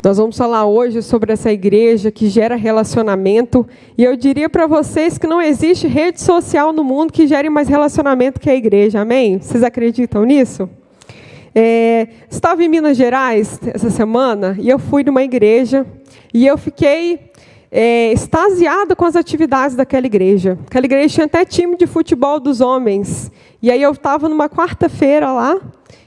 Nós vamos falar hoje sobre essa igreja que gera relacionamento, e eu diria para vocês que não existe rede social no mundo que gere mais relacionamento que a igreja, amém? Vocês acreditam nisso? Estava em Minas Gerais essa semana, e eu fui numa igreja, e eu fiquei extasiada com as atividades daquela igreja. Aquela igreja tinha até time de futebol dos homens, e aí eu estava numa quarta-feira lá,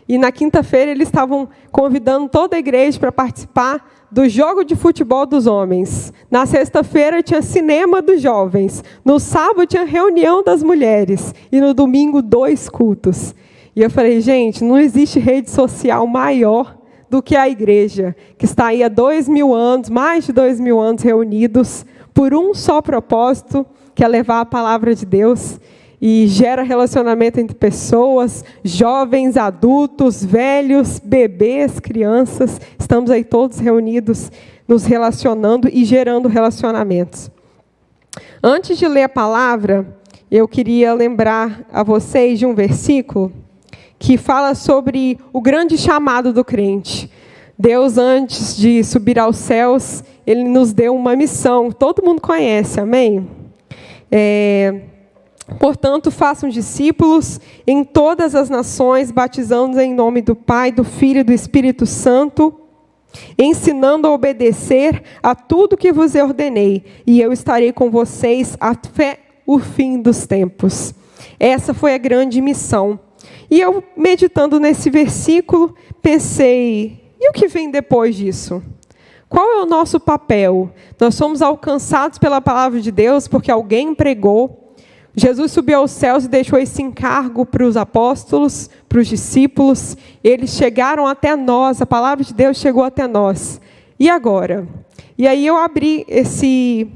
e na quinta-feira eles estavam convidando toda a igreja para participar do jogo de futebol dos homens. Na sexta-feira tinha cinema dos jovens. No sábado tinha reunião das mulheres. E no domingo 2 cultos. E eu falei, gente, não existe rede social maior do que a igreja, que está aí há 2000 anos, mais de 2000 anos reunidos, por um só propósito, que é levar a palavra de Deus. E gera relacionamento entre pessoas, jovens, adultos, velhos, bebês, crianças. Estamos aí todos reunidos, nos relacionando e gerando relacionamentos. Antes de ler a palavra, eu queria lembrar a vocês de um versículo que fala sobre o grande chamado do crente. Deus, antes de subir aos céus, Ele nos deu uma missão. Todo mundo conhece, amém? Portanto, façam discípulos em todas as nações, batizando-os em nome do Pai, do Filho e do Espírito Santo, ensinando a obedecer a tudo que vos ordenei, e eu estarei com vocês até o fim dos tempos. Essa foi a grande missão. E eu, meditando nesse versículo, pensei, e o que vem depois disso? Qual é o nosso papel? Nós somos alcançados pela palavra de Deus porque alguém pregou. Jesus subiu aos céus e deixou esse encargo para os apóstolos, para os discípulos. Eles chegaram até nós, a palavra de Deus chegou até nós. E agora? E aí eu abri esse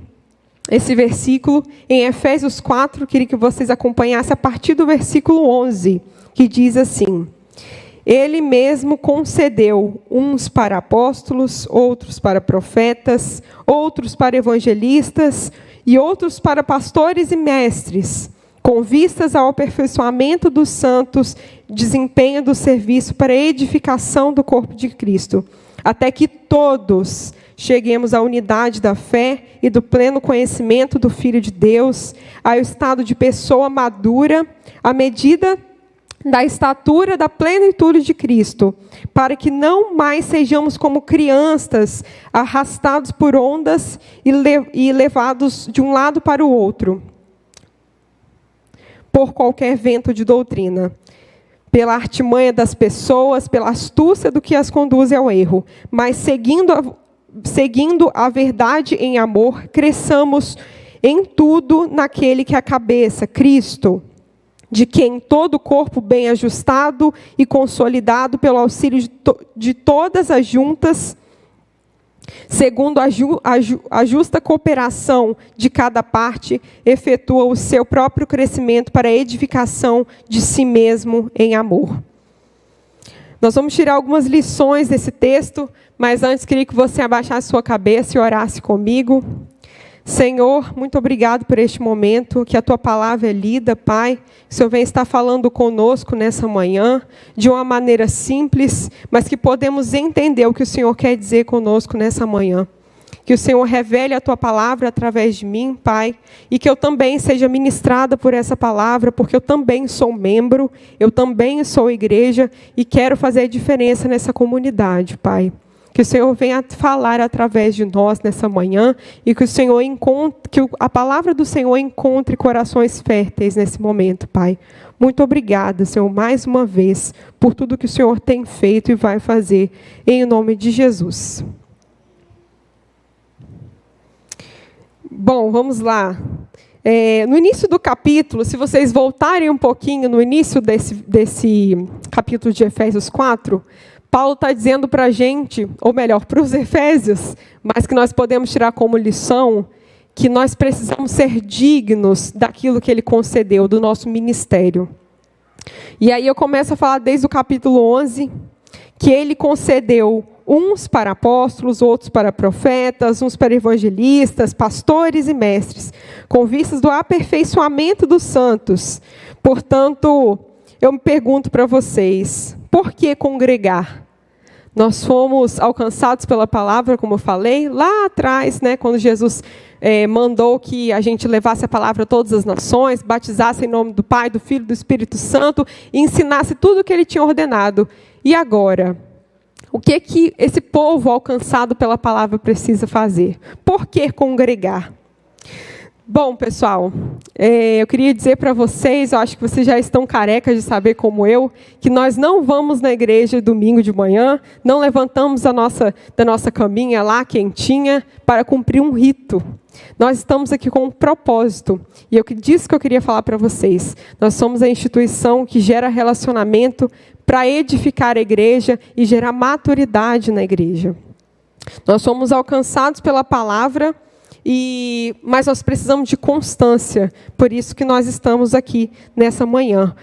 versículo em Efésios 4, queria que vocês acompanhassem a partir do versículo 11, que diz assim: Ele mesmo concedeu uns para apóstolos, outros para profetas, outros para evangelistas, e outros para pastores e mestres, com vistas ao aperfeiçoamento dos santos, desempenho do serviço para a edificação do corpo de Cristo, até que todos cheguemos à unidade da fé e do pleno conhecimento do Filho de Deus, ao estado de pessoa madura, à medida da estatura da plenitude de Cristo, para que não mais sejamos como crianças, arrastados por ondas e levados de um lado para o outro, por qualquer vento de doutrina, pela artimanha das pessoas, pela astúcia do que as conduz ao erro, mas seguindo a verdade em amor, cresçamos em tudo naquele que é a cabeça, Cristo, de quem todo o corpo bem ajustado e consolidado pelo auxílio de todas as juntas, segundo a justa cooperação de cada parte, efetua o seu próprio crescimento para a edificação de si mesmo em amor. Nós vamos tirar algumas lições desse texto, mas antes queria que você abaixasse sua cabeça e orasse comigo. Senhor, muito obrigado por este momento, que a Tua palavra é lida, Pai. Que o Senhor venha estar falando conosco nessa manhã, de uma maneira simples, mas que podemos entender o que o Senhor quer dizer conosco nessa manhã. Que o Senhor revele a Tua palavra através de mim, Pai, e que eu também seja ministrada por essa palavra, porque eu também sou membro, eu também sou igreja, e quero fazer diferença nessa comunidade, Pai. Que o Senhor venha falar através de nós nessa manhã e que a palavra do Senhor encontre corações férteis nesse momento, Pai. Muito obrigada, Senhor, mais uma vez, por tudo que o Senhor tem feito e vai fazer, em nome de Jesus. Bom, vamos lá. No início do capítulo, se vocês voltarem um pouquinho no início desse capítulo de Efésios 4, Paulo está dizendo para a gente, ou melhor, para os Efésios, mas que nós podemos tirar como lição, que nós precisamos ser dignos daquilo que ele concedeu, do nosso ministério. E aí eu começo a falar desde o capítulo 11, que ele concedeu uns para apóstolos, outros para profetas, uns para evangelistas, pastores e mestres, com vistas do aperfeiçoamento dos santos. Portanto, eu me pergunto para vocês, por que congregar? Nós fomos alcançados pela palavra, como eu falei, lá atrás, né, quando Jesus mandou que a gente levasse a palavra a todas as nações, batizasse em nome do Pai, do Filho e do Espírito Santo, e ensinasse tudo o que ele tinha ordenado. E agora? O que esse povo alcançado pela palavra precisa fazer? Por que congregar? Bom, pessoal, eu queria dizer para vocês, eu acho que vocês já estão carecas de saber como eu, que nós não vamos na igreja domingo de manhã, não levantamos da nossa caminha lá, quentinha, para cumprir um rito. Nós estamos aqui com um propósito, e eu disse que eu queria falar para vocês. Nós somos a instituição que gera relacionamento para edificar a igreja e gerar maturidade na igreja. Nós somos alcançados pela palavra, mas nós precisamos de constância, por isso que nós estamos aqui nessa manhã.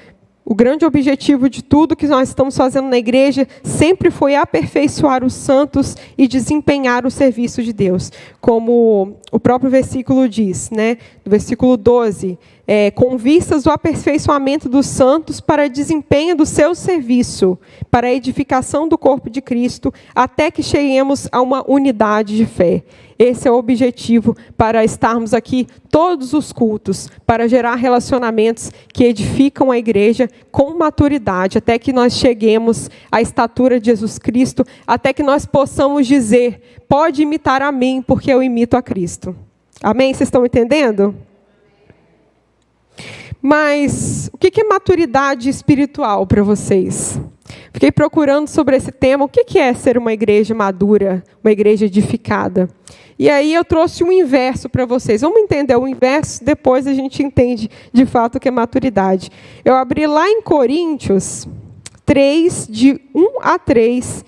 O grande objetivo de tudo que nós estamos fazendo na igreja sempre foi aperfeiçoar os santos e desempenhar o serviço de Deus. Como o próprio versículo diz, né? No versículo 12, com vistas ao aperfeiçoamento dos santos para desempenho do seu serviço, para a edificação do corpo de Cristo, até que cheguemos a uma unidade de fé. Esse é o objetivo para estarmos aqui todos os cultos, para gerar relacionamentos que edificam a igreja com maturidade, até que nós cheguemos à estatura de Jesus Cristo, até que nós possamos dizer, pode imitar a mim, porque eu imito a Cristo. Amém? Vocês estão entendendo? Mas o que é maturidade espiritual para vocês? Fiquei procurando sobre esse tema, o que é ser uma igreja madura, uma igreja edificada? E aí eu trouxe um inverso para vocês. Vamos entender o inverso, depois a gente entende de fato o que é maturidade. Eu abri lá em Coríntios 3, de 1 a 3,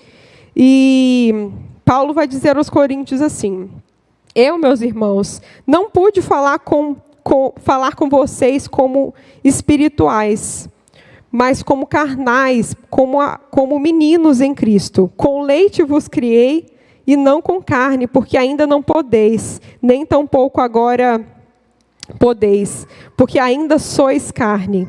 e Paulo vai dizer aos coríntios assim: eu, meus irmãos, não pude falar com vocês como espirituais, mas como carnais, como meninos em Cristo. Com leite vos criei, e não com carne, porque ainda não podeis, nem tampouco agora podeis, porque ainda sois carne.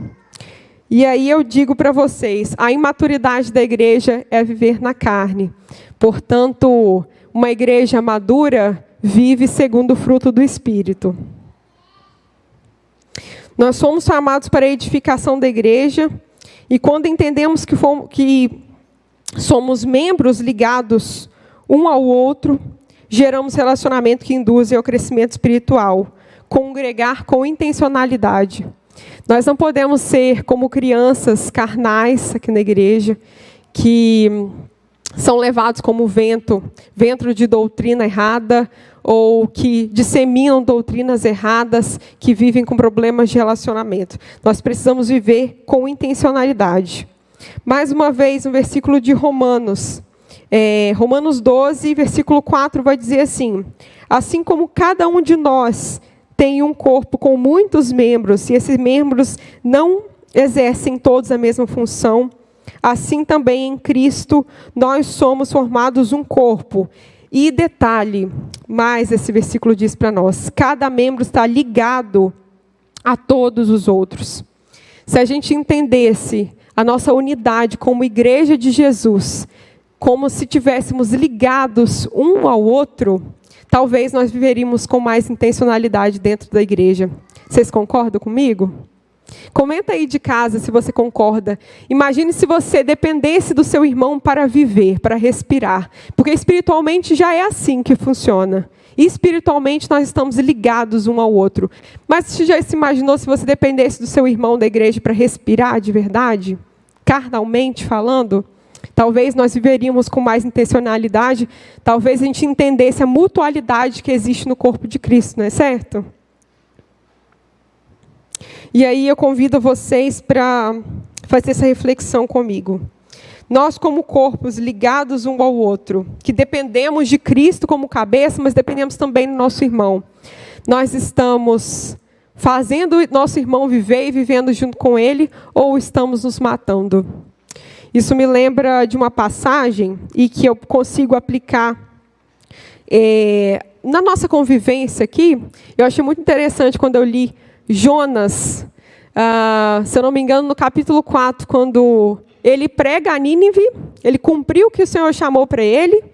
E aí eu digo para vocês, a imaturidade da igreja é viver na carne. Portanto, uma igreja madura vive segundo o fruto do Espírito. Nós somos chamados para a edificação da igreja, e quando entendemos que somos membros ligados um ao outro, geramos relacionamento que induzem ao crescimento espiritual, congregar com intencionalidade. Nós não podemos ser como crianças carnais aqui na igreja, que são levados como vento de doutrina errada, ou que disseminam doutrinas erradas, que vivem com problemas de relacionamento. Nós precisamos viver com intencionalidade. Mais uma vez, no versículo de Romanos 12, versículo 4, vai dizer assim: assim como cada um de nós tem um corpo com muitos membros, e esses membros não exercem todos a mesma função, assim também em Cristo nós somos formados um corpo. E detalhe, mais esse versículo diz para nós, cada membro está ligado a todos os outros. Se a gente entendesse a nossa unidade como igreja de Jesus, como se tivéssemos ligados um ao outro, talvez nós viveríamos com mais intencionalidade dentro da igreja. Vocês concordam comigo? Comenta aí de casa se você concorda. Imagine se você dependesse do seu irmão para viver, para respirar. Porque espiritualmente já é assim que funciona. E espiritualmente nós estamos ligados um ao outro. Mas você já se imaginou se você dependesse do seu irmão da igreja para respirar de verdade? Carnalmente falando? Talvez nós viveríamos com mais intencionalidade. Talvez a gente entendesse a mutualidade que existe no corpo de Cristo, não é certo? E aí eu convido vocês para fazer essa reflexão comigo. Nós como corpos ligados um ao outro, que dependemos de Cristo como cabeça, mas dependemos também do nosso irmão. Nós estamos fazendo o nosso irmão viver e vivendo junto com ele, ou estamos nos matando? Isso me lembra de uma passagem e que eu consigo aplicar na nossa convivência aqui. Eu achei muito interessante quando eu li Jonas, se eu não me engano, no capítulo 4, quando ele prega a Nínive, ele cumpriu o que o Senhor chamou para ele,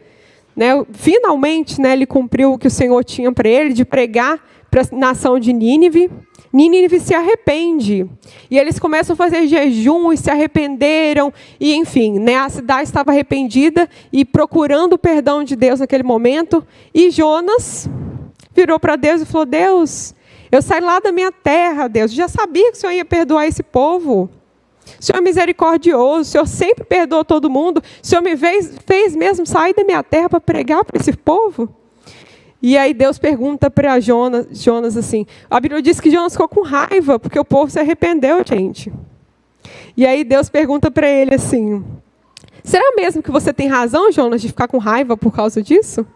né? Finalmente, né, ele cumpriu o que o Senhor tinha para ele, de pregar para a nação de Nínive. Nínive se arrepende, e eles começam a fazer jejum, e se arrependeram, e enfim, né, a cidade estava arrependida, e procurando o perdão de Deus naquele momento, e Jonas virou para Deus e falou: Deus, eu saí lá da minha terra, Deus, já sabia que o Senhor ia perdoar esse povo, o Senhor é misericordioso, o Senhor sempre perdoa todo mundo, o Senhor me fez mesmo sair da minha terra para pregar para esse povo? E aí Deus pergunta para Jonas assim, a Bíblia diz que Jonas ficou com raiva, porque o povo se arrependeu, gente. E aí Deus pergunta para ele assim, será mesmo que você tem razão, Jonas, de ficar com raiva por causa disso?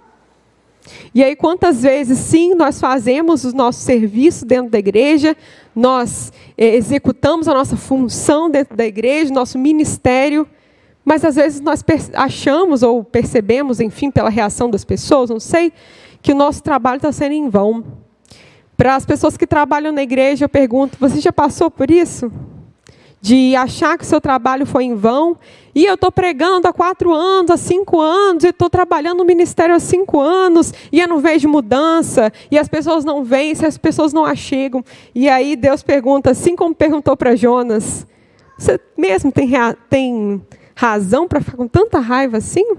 E aí quantas vezes, sim, nós fazemos o nosso serviço dentro da igreja, nós executamos a nossa função dentro da igreja, nosso ministério, mas às vezes nós achamos ou percebemos, enfim, pela reação das pessoas, não sei, que o nosso trabalho está sendo em vão. Para as pessoas que trabalham na igreja, eu pergunto, você já passou por isso? De achar que o seu trabalho foi em vão? E eu estou pregando há 4 anos, há 5 anos, e estou trabalhando no ministério há 5 anos, e eu não vejo mudança, e as pessoas não vêm, se as pessoas não achegam. E aí Deus pergunta, assim como perguntou para Jonas, você mesmo tem razão para ficar com tanta raiva assim?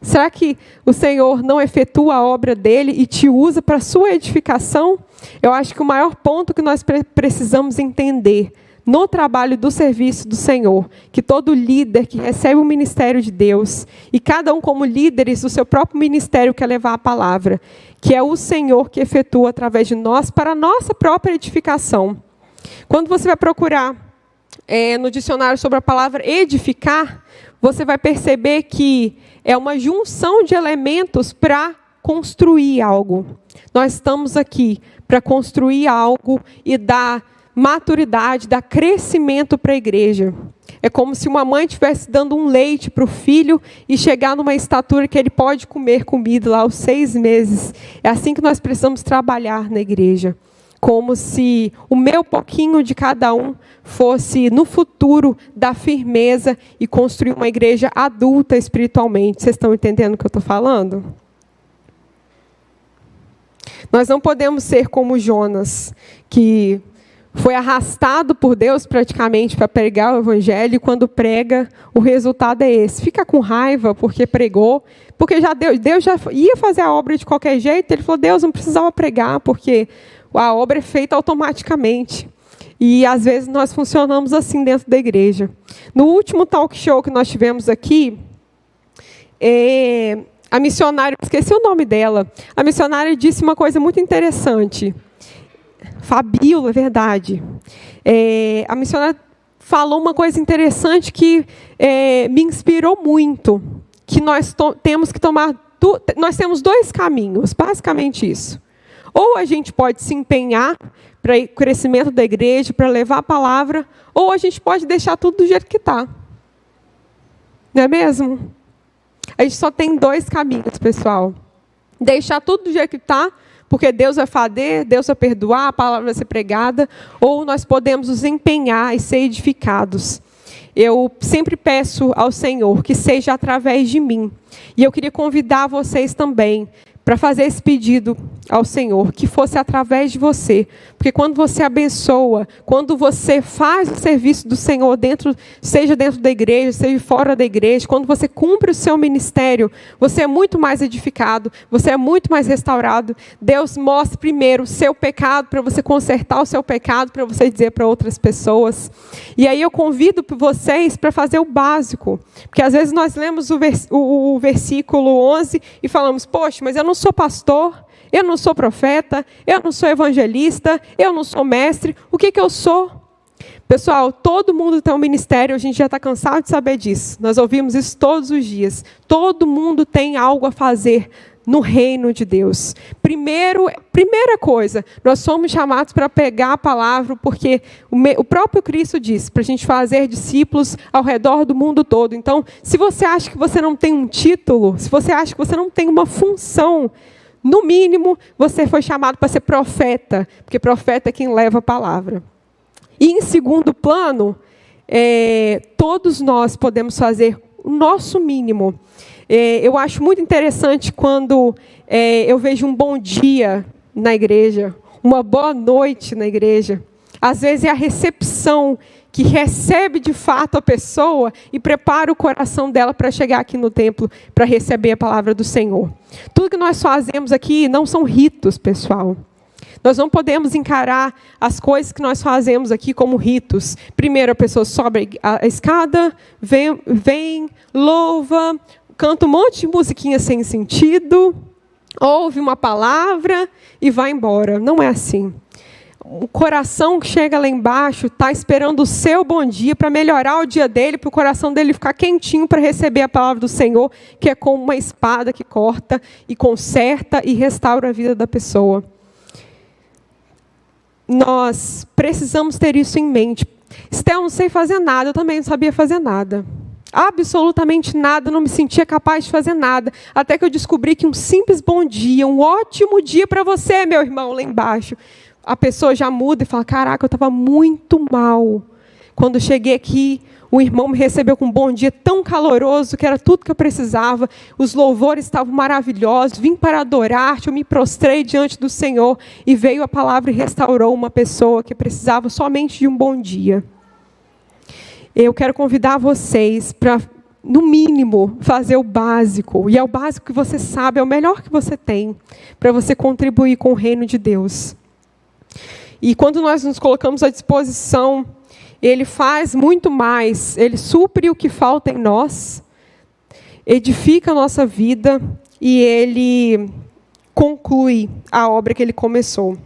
Será que o Senhor não efetua a obra dele e te usa para a sua edificação? Eu acho que o maior ponto que nós precisamos entender no trabalho do serviço do Senhor, que todo líder que recebe o ministério de Deus, e cada um como líderes do seu próprio ministério quer levar a palavra, que é o Senhor que efetua através de nós para a nossa própria edificação. Quando você vai procurar no dicionário sobre a palavra edificar, você vai perceber que é uma junção de elementos para construir algo. Nós estamos aqui para construir algo e dar maturidade, dar crescimento para a igreja. É como se uma mãe estivesse dando um leite para o filho e chegar numa estatura que ele pode comer comida lá aos 6 meses. É assim que nós precisamos trabalhar na igreja. Como se o meu pouquinho de cada um fosse, no futuro, dar firmeza e construir uma igreja adulta espiritualmente. Vocês estão entendendo o que eu estou falando? Nós não podemos ser como Jonas, que foi arrastado por Deus praticamente para pregar o evangelho, e quando prega, o resultado é esse. Fica com raiva porque pregou, porque Deus já ia fazer a obra de qualquer jeito. Ele falou, Deus não precisava pregar, porque a obra é feita automaticamente. E às vezes nós funcionamos assim dentro da igreja. No último talk show que nós tivemos aqui, a missionária, esqueci o nome dela, a missionária disse uma coisa muito interessante. Fabíola, é verdade. A missionária falou uma coisa interessante que me inspirou muito, que nós temos que tomar, nós temos 2 caminhos, basicamente isso. Ou a gente pode se empenhar para o crescimento da igreja, para levar a palavra, ou a gente pode deixar tudo do jeito que está. Não é mesmo? A gente só tem 2 caminhos, pessoal. Deixar tudo do jeito que está, porque Deus vai fazer, Deus vai perdoar, a palavra vai ser pregada, ou nós podemos nos empenhar e ser edificados. Eu sempre peço ao Senhor que seja através de mim. E eu queria convidar vocês também para fazer esse pedido ao Senhor, que fosse através de você. Porque quando você abençoa, quando você faz o serviço do Senhor, seja dentro da igreja, seja fora da igreja, quando você cumpre o seu ministério, você é muito mais edificado, você é muito mais restaurado. Deus mostra primeiro o seu pecado, para você consertar o seu pecado, para você dizer para outras pessoas. E aí eu convido vocês para fazer o básico. Porque às vezes nós lemos o versículo 11 e falamos, poxa, mas eu não sou pastor, eu não sou profeta, eu não sou evangelista, eu não sou mestre, o que eu sou? Pessoal, todo mundo tem um ministério, a gente já está cansado de saber disso, nós ouvimos isso todos os dias, todo mundo tem algo a fazer no reino de Deus. Primeira coisa, nós somos chamados para pegar a palavra, porque o próprio Cristo disse, para a gente fazer discípulos ao redor do mundo todo. Então, se você acha que você não tem um título, se você acha que você não tem uma função, no mínimo, você foi chamado para ser profeta, porque profeta é quem leva a palavra. E em segundo plano, todos nós podemos fazer o nosso mínimo. Eu acho muito interessante quando eu vejo um bom dia na igreja, uma boa noite na igreja. Às vezes é a recepção que recebe de fato a pessoa e prepara o coração dela para chegar aqui no templo, para receber a palavra do Senhor. Tudo que nós fazemos aqui não são ritos, pessoal. Nós não podemos encarar as coisas que nós fazemos aqui como ritos. Primeiro a pessoa sobe a escada, vem, louva, canta um monte de musiquinha sem sentido, ouve uma palavra e vai embora. Não é assim. O coração que chega lá embaixo está esperando o seu bom dia para melhorar o dia dele, para o coração dele ficar quentinho para receber a palavra do Senhor, que é como uma espada que corta e conserta e restaura a vida da pessoa. Nós precisamos ter isso em mente. Estel, não sei fazer nada, eu também não sabia fazer nada. Absolutamente nada, não me sentia capaz de fazer nada. Até que eu descobri que um simples bom dia, um ótimo dia para você, meu irmão, lá embaixo. A pessoa já muda e fala, caraca, eu estava muito mal. Quando eu cheguei aqui, o irmão me recebeu com um bom dia tão caloroso, que era tudo que eu precisava. Os louvores estavam maravilhosos, vim para adorar-te, eu me prostrei diante do Senhor, e veio a palavra e restaurou uma pessoa que precisava somente de um bom dia. Eu quero convidar vocês para, no mínimo, fazer o básico. E é o básico que você sabe, é o melhor que você tem, para você contribuir com o reino de Deus. E quando nós nos colocamos à disposição, Ele faz muito mais. Ele supre o que falta em nós, edifica a nossa vida e Ele conclui a obra que Ele começou.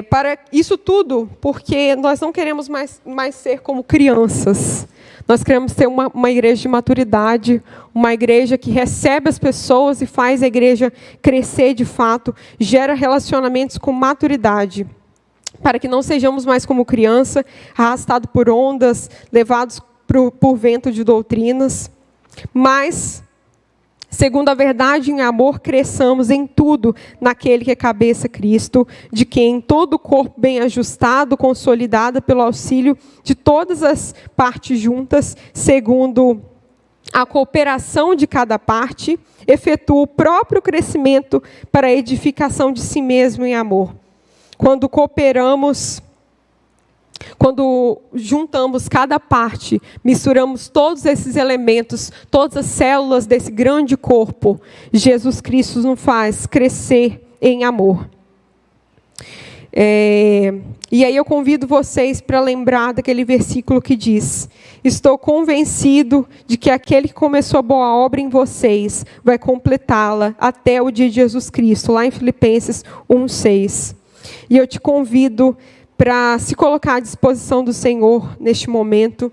Para isso tudo, porque nós não queremos mais ser como crianças. Nós queremos ter uma igreja de maturidade, uma igreja que recebe as pessoas e faz a igreja crescer de fato, gera relacionamentos com maturidade, para que não sejamos mais como criança, arrastados por ondas, levados por vento de doutrinas, mas, segundo a verdade em amor, cresçamos em tudo naquele que é cabeça, Cristo, de quem todo o corpo bem ajustado, consolidado pelo auxílio de todas as partes juntas, segundo a cooperação de cada parte, efetua o próprio crescimento para a edificação de si mesmo em amor. Quando cooperamos, quando juntamos cada parte, misturamos todos esses elementos, todas as células desse grande corpo, Jesus Cristo nos faz crescer em amor. E aí eu convido vocês para lembrar daquele versículo que diz: estou convencido de que aquele que começou a boa obra em vocês vai completá-la até o dia de Jesus Cristo, lá em Filipenses 1:6. E eu te convido para se colocar à disposição do Senhor neste momento,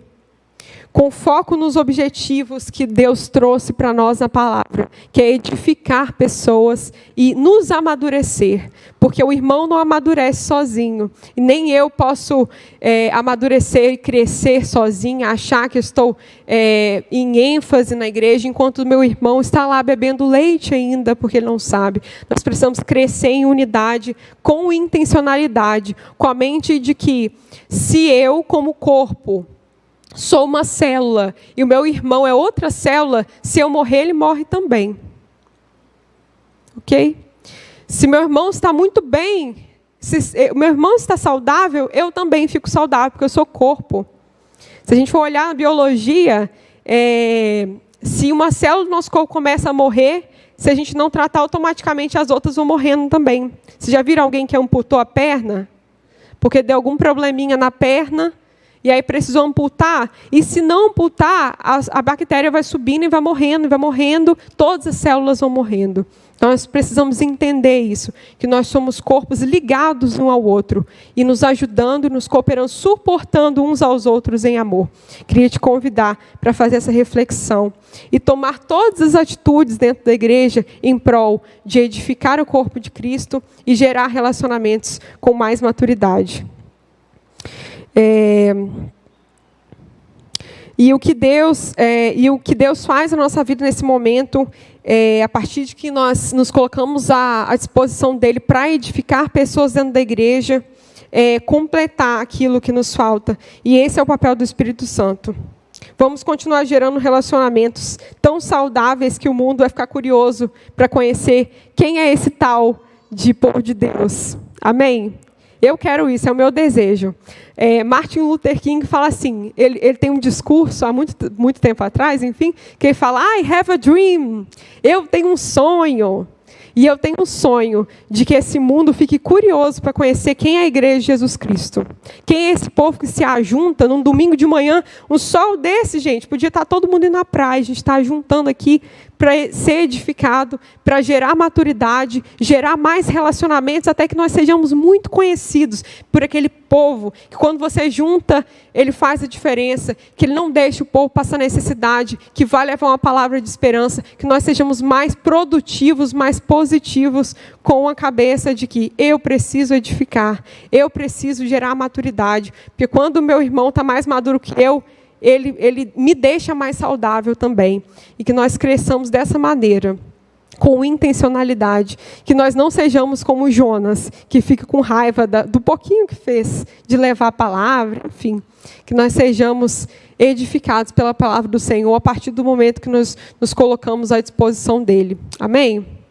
com foco nos objetivos que Deus trouxe para nós na palavra, que é edificar pessoas e nos amadurecer, porque o irmão não amadurece sozinho, e nem eu posso amadurecer e crescer sozinho, achar que estou em ênfase na igreja, enquanto o meu irmão está lá bebendo leite ainda, porque ele não sabe. Nós precisamos crescer em unidade, com intencionalidade, com a mente de que, se eu, como corpo, sou uma célula e o meu irmão é outra célula, se eu morrer, ele morre também. Ok? Se meu irmão está muito bem, se o meu irmão está saudável, eu também fico saudável, porque eu sou corpo. Se a gente for olhar na biologia, se uma célula do nosso corpo começa a morrer, se a gente não tratar, automaticamente as outras vão morrendo também. Vocês já viram alguém que amputou a perna? Porque deu algum probleminha na perna, e aí precisou amputar, e se não amputar, a bactéria vai subindo e vai morrendo, todas as células vão morrendo. Então, nós precisamos entender isso, que nós somos corpos ligados um ao outro, e nos ajudando, nos cooperando, suportando uns aos outros em amor. Queria te convidar para fazer essa reflexão, e tomar todas as atitudes dentro da igreja em prol de edificar o corpo de Cristo e gerar relacionamentos com mais maturidade. E o que Deus faz na nossa vida nesse momento, a partir de que nós nos colocamos à disposição dele para edificar pessoas dentro da igreja, completar aquilo que nos falta. E esse é o papel do Espírito Santo. Vamos continuar gerando relacionamentos tão saudáveis que o mundo vai ficar curioso para conhecer quem é esse tal de povo de Deus. Amém? Eu quero isso, é o meu desejo. Martin Luther King fala assim, ele tem um discurso há muito tempo atrás, enfim, que ele fala, I have a dream, eu tenho um sonho. E eu tenho um sonho de que esse mundo fique curioso para conhecer quem é a igreja de Jesus Cristo. Quem é esse povo que se ajunta num domingo de manhã, um sol desse, gente, podia estar todo mundo indo na praia, a gente está juntando aqui para ser edificado, para gerar maturidade, gerar mais relacionamentos, até que nós sejamos muito conhecidos por aquele povo, que quando você junta, ele faz a diferença, que ele não deixa o povo passar necessidade, que vai levar uma palavra de esperança, que nós sejamos mais produtivos, mais positivos, com a cabeça de que eu preciso edificar, eu preciso gerar maturidade, porque quando o meu irmão está mais maduro que eu, ele me deixa mais saudável também. E que nós cresçamos dessa maneira, com intencionalidade. Que nós não sejamos como Jonas, que fica com raiva do pouquinho que fez, de levar a palavra, enfim. Que nós sejamos edificados pela palavra do Senhor, a partir do momento que nós nos colocamos à disposição dEle. Amém?